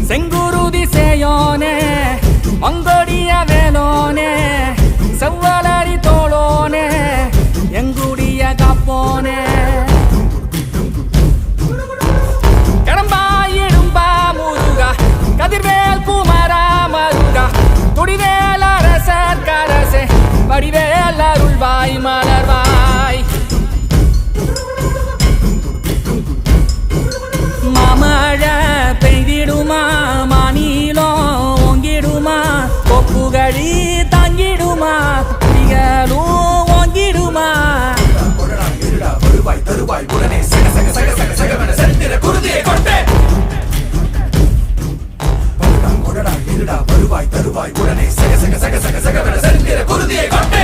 செங்குருதி சேயோனே மங்கோடிய வேலோனே செவ்வலரி தோளோனே எங்குடிய காப்போனே கடம்பாயிடும்பா முருகா கதிர்வேல் குமரா மருகா துடிவேல் அரசர் கரசே வடிவேல் அருள்வாய் மலர்வாய் மாமழை பெய்திடுமா மாநிலம் ஓங்கிடுமா கொப்புகழி தாங்கிடுமா குடிகளும் ஓங்கிடுமா வருவாய் தருவாய் உடனே சக சக சக சக சகவென செந்திர குருதியை கொண்டே கொடடா இருடா வருவாய் தருவாய் உடனே சக சக சக சக சகவென செந்திர குருதியை கொண்டே